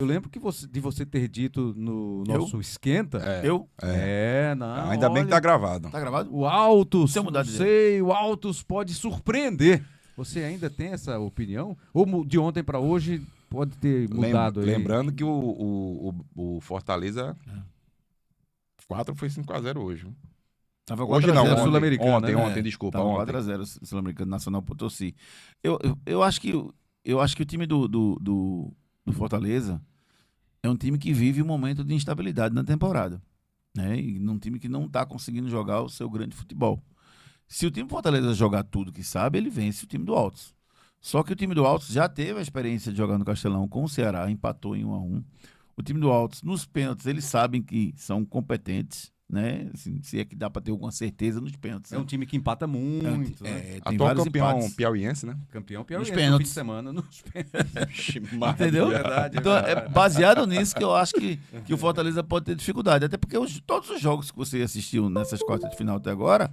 Eu lembro de você ter dito no nosso esquenta. Não. Ainda bem que tá gravado. Tá gravado? O Altos, Sem mudar não de sei, o Altos pode surpreender. Você ainda tem essa opinião? Ou de ontem para hoje pode ter mudado aí? Lembrando que o Fortaleza 4 foi 5-0 hoje. viu? Tava Hoje não, 4-0 Sul-Americano, né? ontem, desculpa. Tava Ontem. 4-0 Sul-Americano Nacional Potosí. Eu acho que o time do Fortaleza é um time que vive um momento de instabilidade na temporada, né? E num time que não está conseguindo jogar o seu grande futebol. Se o time do Fortaleza jogar tudo que sabe, ele vence o time do Altos. Só que o time do Altos já teve a experiência de jogar no Castelão com o Ceará, empatou em 1-1. O time do Altos, nos pênaltis, eles sabem que são competentes, né? Assim, se é que dá para ter alguma certeza nos pênaltis. É um time que empata muito. Tem Atual vários campeão empates. piauiense, né? Campeão piauiense Nos no fim pênaltis. de semana. Nos pênaltis. Entendeu? Verdade, Então, é baseado nisso que eu acho que o Fortaleza pode ter dificuldade. Até porque todos os jogos que você assistiu nessas quartas de final até agora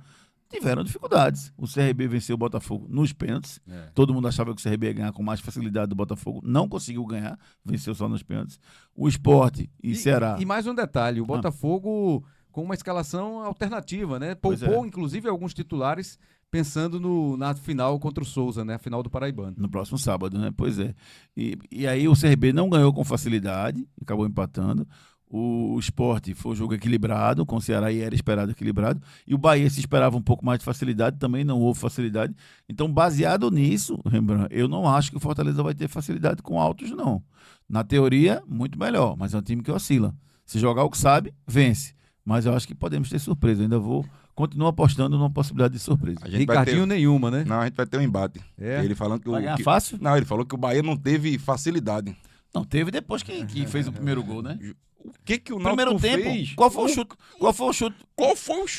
tiveram dificuldades. O CRB venceu o Botafogo nos pênaltis. Todo mundo achava que o CRB ia ganhar com mais facilidade do Botafogo. Não conseguiu ganhar. Venceu só nos pênaltis. O Sport e Ceará. E mais um detalhe, o Botafogo com uma escalação alternativa, né? Poupou, inclusive, alguns titulares pensando na final contra o Souza, né? A final do Paraibano. No próximo sábado, né? Pois é. E aí o CRB não ganhou com facilidade, acabou empatando. O Sport foi um jogo equilibrado, com o Ceará e era esperado equilibrado. E o Bahia se esperava um pouco mais de facilidade, também não houve facilidade. Então, baseado nisso, Rembrandt, eu não acho que o Fortaleza vai ter facilidade com Altos, não. Na teoria, muito melhor, mas é um time que oscila. Se jogar o que sabe, vence. Mas eu acho que podemos ter surpresa. Eu ainda continuo apostando numa possibilidade de surpresa. Ricardinho nenhuma, né? Não, a gente vai ter um embate. Ele falando que vai ganhar fácil? Não, ele falou que o Bahia não teve facilidade. Não, teve depois que fez o primeiro gol, né? O que o Náutico fez? Qual foi o chute? Qual foi o chute?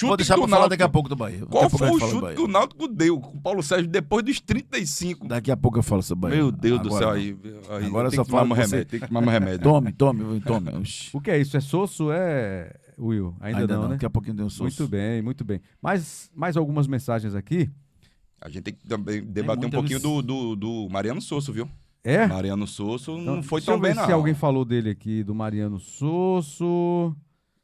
Vou deixar deixar pra falar daqui a pouco do Bahia. Qual foi o chute que o Náutico deu? O Paulo Sérgio, depois dos 35. Daqui a pouco eu falo sobre o Bahia. Meu Deus do céu. Aí agora tem só que tomar falo um remédio. Tem que tomar um remédio. Tome. O que é isso? É Sosso? Will? Ainda não, né? Daqui a pouquinho tem o Sosso. Muito bem. Mais algumas mensagens aqui. A gente tem que também debater um pouquinho do Mariano Sosso, viu? Mariano Sosso não foi tão bem, não. Se alguém falou dele aqui, do Mariano Sosso.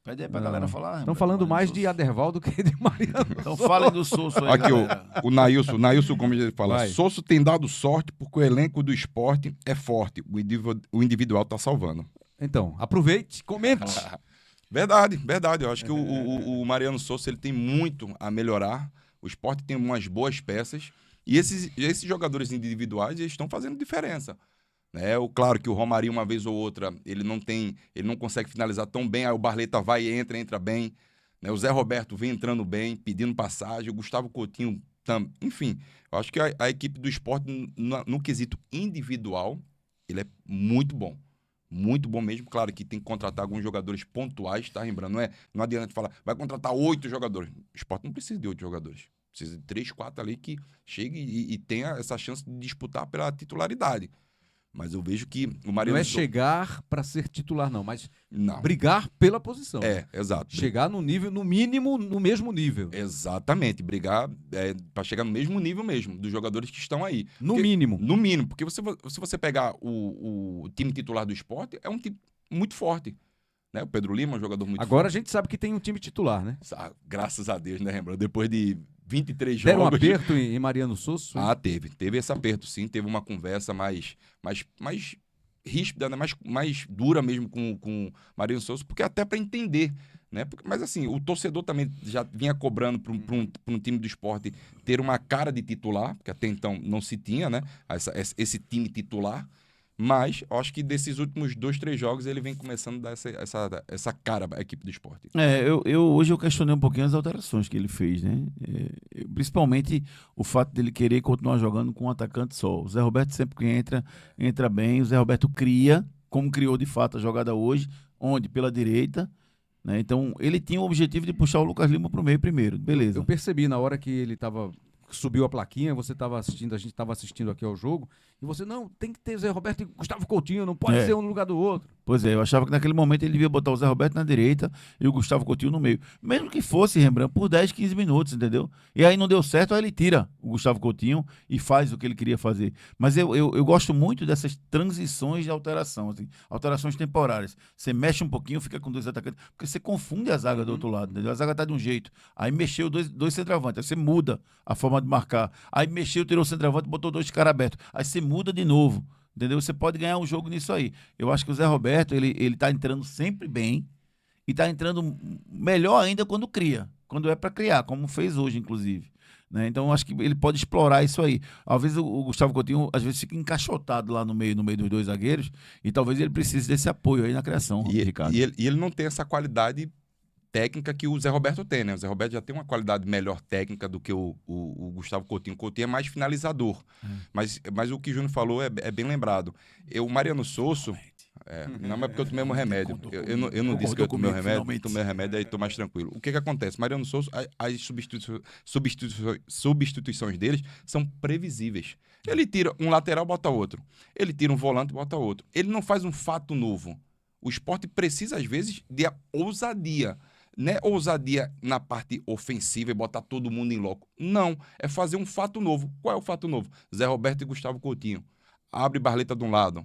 Pede aí pra galera falar. Estão falando mais de Aderval do que de Mariano. Então falem do Sosso aí. Aqui, o Nailson, como ele fala, Sosso tem dado sorte porque o elenco do esporte é forte. O individual tá salvando. Então, aproveite, comente. Verdade. Eu acho que o Mariano Sosso ele tem muito a melhorar. O esporte tem umas boas peças. E esses jogadores individuais eles estão fazendo diferença. Claro que o Romarinho, uma vez ou outra, ele não consegue finalizar tão bem. Aí o Barleta vai e entra bem. O Zé Roberto vem entrando bem, pedindo passagem. O Gustavo Coutinho também. Enfim, eu acho que a equipe do esporte, no quesito individual, ele é muito bom. Muito bom mesmo. Claro que tem que contratar alguns jogadores pontuais, tá, lembrando? Não adianta falar, vai contratar 8 jogadores. O esporte não precisa de 8 jogadores. Precisa de 3, 4 ali que chegue e tenha essa chance de disputar pela titularidade. Mas eu vejo que o Mariano... Não é chegar para ser titular, não, mas não. Brigar pela posição. Exato. Chegar no nível, no mínimo, no mesmo nível. Exatamente. Brigar para chegar no mesmo nível mesmo, dos jogadores que estão aí. No mínimo. No mínimo. Porque se você pegar o time titular do esporte, é um time muito forte. O Pedro Lima é um jogador muito forte. Agora a gente sabe que tem um time titular, né? Graças a Deus, né, Rembrandt? Depois de 23 jogos... Deram um aperto em Mariano Sosso? Teve esse aperto, sim. Teve uma conversa mais ríspida, né? mais dura mesmo com o Mariano Sosso, porque até para entender, né? Mas assim, o torcedor também já vinha cobrando para um time do esporte ter uma cara de titular, porque até então não se tinha, né? Esse time titular. Mas eu acho que desses últimos 2, 3 jogos ele vem começando a dar essa cara à equipe do esporte. Hoje eu questionei um pouquinho as alterações que ele fez, né? Principalmente o fato dele querer continuar jogando com um atacante só. O Zé Roberto sempre que entra bem. O Zé Roberto cria, como criou de fato a jogada hoje, onde? Pela direita. Né? Então ele tinha o objetivo de puxar o Lucas Lima para o meio primeiro. Beleza. Eu percebi na hora que ele subiu a plaquinha, você estava assistindo, a gente estava assistindo aqui ao jogo, E você, não, tem que ter Zé Roberto e Gustavo Coutinho, não pode ser um no lugar do outro. Pois é, eu achava que naquele momento ele devia botar o Zé Roberto na direita e o Gustavo Coutinho no meio. Mesmo que fosse, Rembrandt, por 10, 15 minutos, entendeu? E aí não deu certo, aí ele tira o Gustavo Coutinho e faz o que ele queria fazer. Mas eu gosto muito dessas transições de alteração, assim, alterações temporárias. Você mexe um pouquinho, fica com 2 atacantes, porque você confunde a zaga do outro lado, entendeu? A zaga tá de um jeito, aí mexeu dois centroavantes, aí você muda a forma de marcar. Aí mexeu, tirou o centroavante, botou 2 caras abertos. Aí você muda de novo. Entendeu? Você pode ganhar um jogo nisso aí. Eu acho que o Zé Roberto, ele tá entrando sempre bem e tá entrando melhor ainda quando cria. Quando é para criar, como fez hoje, inclusive. Né? Então, eu acho que ele pode explorar isso aí. Às vezes, o Gustavo Coutinho, às vezes, fica encaixotado lá no meio dos 2 zagueiros e talvez ele precise desse apoio aí na criação, Ricardo. E ele não tem essa qualidade técnica que o Zé Roberto tem, né? O Zé Roberto já tem uma qualidade melhor técnica do que o Gustavo Coutinho. O Coutinho é mais finalizador. Mas o que o Júnior falou é bem lembrado. O Mariano Souza... não, mas porque eu tomei meu remédio. Eu não disse que eu tomei o remédio. Tomei o remédio, aí estou mais tranquilo. O que acontece? Mariano Souza, as substituições deles são previsíveis. Ele tira um lateral, bota outro. Ele tira um volante, bota outro. Ele não faz um fato novo. O Sport precisa, às vezes, de ousadia. Não é ousadia na parte ofensiva e botar todo mundo em loco. Não, é fazer um fato novo. Qual é o fato novo? Zé Roberto e Gustavo Coutinho. Abre Barleta de um lado.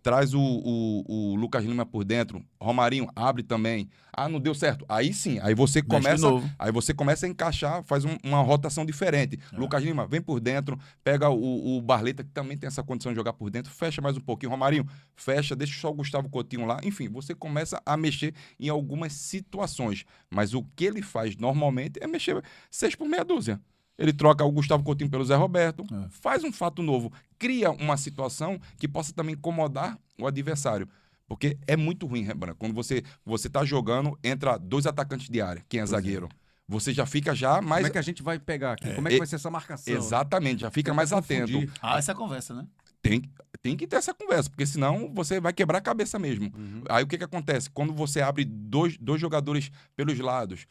Traz o Lucas Lima por dentro. Romarinho abre também. Ah, não deu certo. Aí sim, aí você começa a encaixar, faz uma rotação diferente. Lucas Lima vem por dentro, pega o Barleta, que também tem essa condição de jogar por dentro, fecha mais um pouquinho. Romarinho, fecha, deixa só o Gustavo Coutinho lá. Enfim, você começa a mexer em algumas situações. Mas o que ele faz normalmente é mexer 6 por meia dúzia. Ele troca o Gustavo Coutinho pelo Zé Roberto, faz um fato novo, cria uma situação que possa também incomodar o adversário. Porque é muito ruim, Rembrandt, quando você tá jogando, entra 2 atacantes de área, quem é zagueiro. Você já fica mais... Como é que a gente vai pegar aqui? Como é que vai ser essa marcação? Exatamente, já fica mais atento. Essa conversa, né? Tem que ter essa conversa, porque senão você vai quebrar a cabeça mesmo. Aí o que acontece? Quando você abre dois jogadores pelos lados,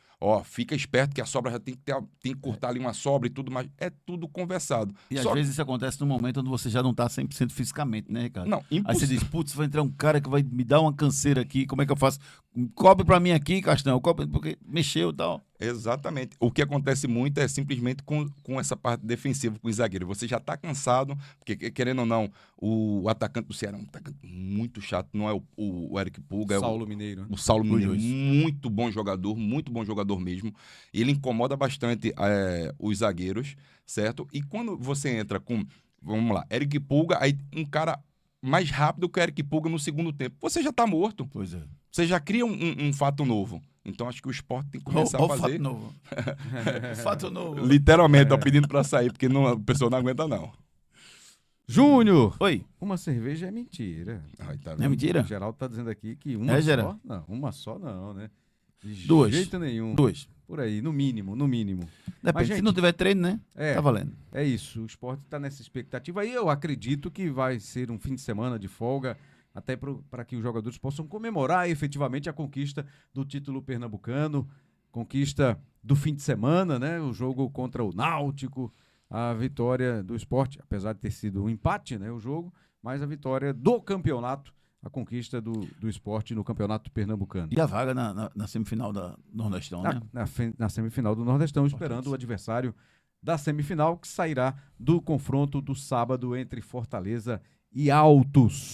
fica esperto que a sobra já tem que cortar ali uma sobra e tudo mais. É tudo conversado. E às vezes isso acontece no momento onde você já não tá 100% fisicamente, né, Ricardo? Não, impossível. Aí você diz, putz, vai entrar um cara que vai me dar uma canseira aqui, como é que eu faço? Cobre pra mim aqui, Castão, cobre, porque mexeu e tal. Exatamente. O que acontece muito é simplesmente com essa parte defensiva, com os zagueiros. Você já tá cansado, porque querendo ou não, o atacante do Ceará é um atacante muito chato, não é o Eric Pulga, Saulo Mineiro. O Saulo Mineiro, muito bom jogador mesmo. Ele incomoda bastante os zagueiros, certo? E quando você entra com, vamos lá, Eric Pulga, aí um cara mais rápido que o Eric Pulga no segundo tempo, você já tá morto. Pois é. Você já cria um fato novo. Então acho que o Sport tem que começar a fazer. Fato novo. Fato novo. Literalmente, tô pedindo pra sair, porque a pessoa não aguenta, não. Júnior! Oi. Uma cerveja é mentira. Ai, tá Não é mentira? O Geraldo tá dizendo aqui que uma só. Geraldo? Não, uma só não, né? De 2. jeito nenhum. 2. Por aí, no mínimo. Depende, se não tiver treino, né? Tá valendo. É isso, o Sport tá nessa expectativa aí. Eu acredito que vai ser um fim de semana de folga, até para que os jogadores possam comemorar efetivamente a conquista do título pernambucano, conquista do fim de semana, né? O jogo contra o Náutico, a vitória do Sport, apesar de ter sido um empate, né? O jogo, mas a vitória do campeonato, a conquista do Sport no campeonato pernambucano. E a vaga na semifinal da Nordestão, né? Na semifinal do Nordestão, esperando o adversário da semifinal, que sairá do confronto do sábado entre Fortaleza e Altos.